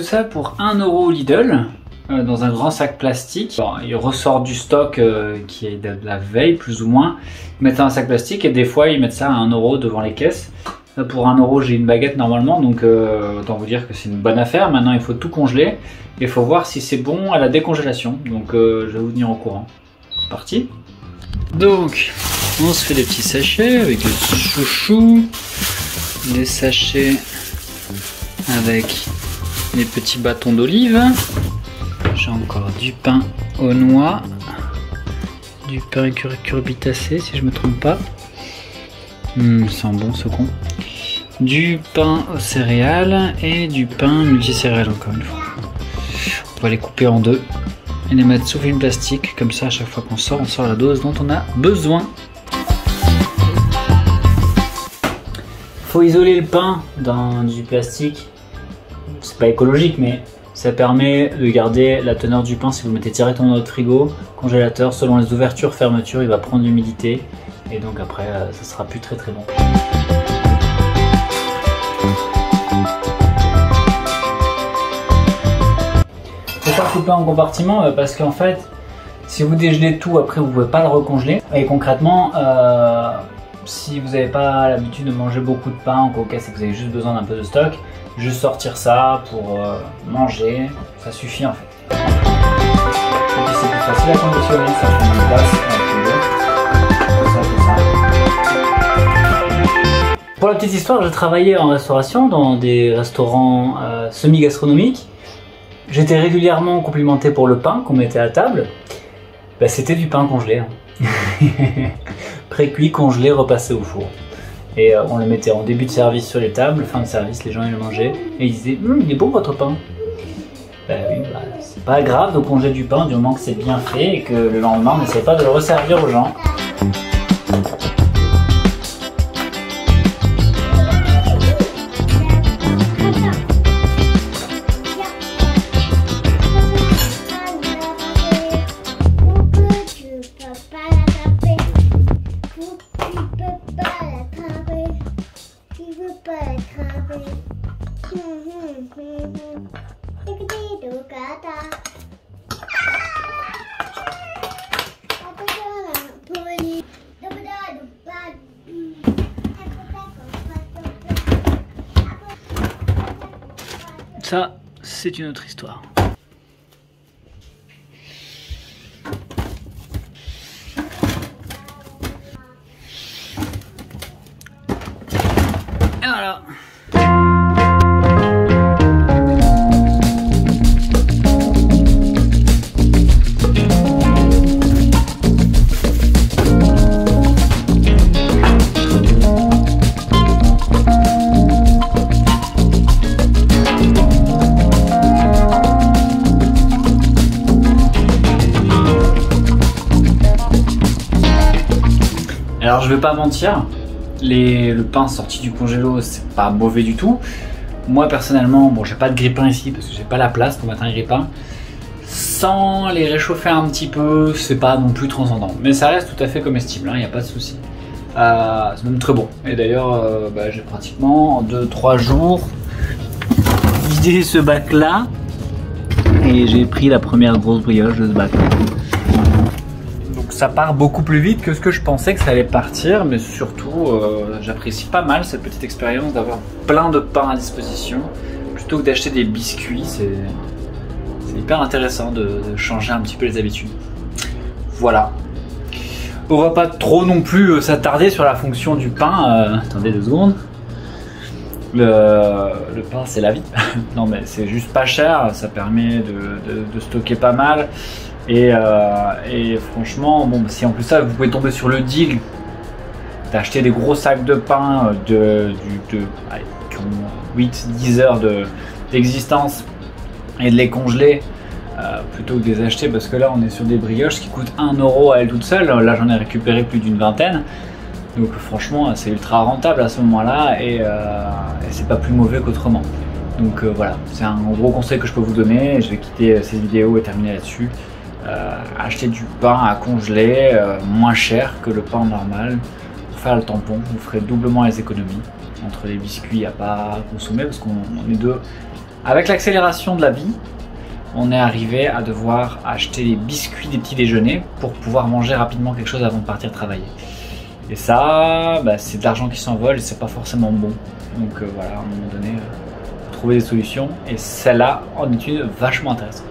ça pour 1 € au Lidl, dans un grand sac plastique. Bon, ils ressortent du stock qui est de la veille plus ou moins. Ils mettent ça dans un sac plastique et des fois ils mettent ça à 1 € devant les caisses. Là, pour 1 € j'ai une baguette normalement, donc autant vous dire que c'est une bonne affaire. Maintenant il faut tout congeler et il faut voir si c'est bon à la décongélation. Donc je vais vous tenir au courant. C'est parti. Donc on se fait des petits sachets avec le chouchou, des sachets avec les petits bâtons d'olive. J'ai encore du pain aux noix, du pain cucurbitacé si je me trompe pas. Sent bon ce con. Du pain aux céréales et du pain multicéréales encore une fois. On va les couper en deux et les mettre sous film plastique, comme ça à chaque fois qu'on sort, on sort la dose dont on a besoin. Faut isoler le pain dans du plastique. C'est pas écologique, mais ça permet de garder la teneur du pain. Si vous le mettez directement dans votre frigo, congélateur, selon les ouvertures, fermetures, il va prendre l'humidité et donc après ça sera plus très bon. Faut pas couper en compartiments parce qu'en fait, si vous dégelez tout, après vous pouvez pas le recongeler. Et concrètement, si vous n'avez pas l'habitude de manger beaucoup de pain en coca, c'est que vous avez juste besoin d'un peu de stock, juste sortir ça pour manger, ça suffit en fait. Et puis c'est plus facile à conditionner, ça prend une place comme ça. Pour la petite histoire, je travaillais en restauration dans des restaurants semi-gastronomiques. J'étais régulièrement complimenté pour le pain qu'on mettait à table. Bah, c'était du pain congelé. Hein. Pré-cuit, congelé, repassé au four. Et on le mettait en début de service sur les tables, fin de service, les gens ils le mangeaient et ils disaient il est bon votre pain. Oui, c'est pas grave de congeler du pain du moment que c'est bien fait et que le lendemain on n'essaie pas de le resservir aux gens. Ça, c'est une autre histoire. Et voilà. Alors je vais pas mentir, le pain sorti du congélo c'est pas mauvais du tout. Moi personnellement, bon j'ai pas de grille-pain ici parce que j'ai pas la place pour mettre un grille-pain. Sans les réchauffer un petit peu, c'est pas non plus transcendant. Mais ça reste tout à fait comestible, il n'y a pas de souci. C'est même très bon. Et d'ailleurs, j'ai pratiquement en 2-3 jours vidé ce bac là. Et j'ai pris la première grosse brioche de ce bac là. Ça part beaucoup plus vite que ce que je pensais que ça allait partir, mais surtout j'apprécie pas mal cette petite expérience d'avoir plein de pain à disposition plutôt que d'acheter des biscuits. C'est hyper intéressant de changer un petit peu les habitudes. Voilà. On va pas trop non plus s'attarder sur la fonction du pain. Attendez 2 secondes. Le pain c'est la vie. Non mais c'est juste pas cher, ça permet de stocker pas mal. Et franchement, bon, si en plus ça, vous pouvez tomber sur le deal d'acheter des gros sacs de pain qui ont 8-10 heures d'existence et de les congeler plutôt que de les acheter, parce que là on est sur des brioches qui coûtent 1 € à elles toutes seules. Là j'en ai récupéré plus d'une vingtaine, donc franchement c'est ultra rentable à ce moment là et c'est pas plus mauvais qu'autrement. Donc voilà, c'est un gros conseil que je peux vous donner. Je vais quitter cette vidéo et terminer là-dessus. Acheter du pain à congeler moins cher que le pain normal pour faire le tampon. Vous ferez doublement les économies entre les biscuits à pas consommer, parce qu'on est deux Avec l'accélération de la vie, on est arrivé à devoir acheter des biscuits des petits déjeuners pour pouvoir manger rapidement quelque chose avant de partir travailler. Et ça, c'est de l'argent qui s'envole et c'est pas forcément bon. Donc voilà, à un moment donné, trouver des solutions. Et celle-là en est une vachement intéressante.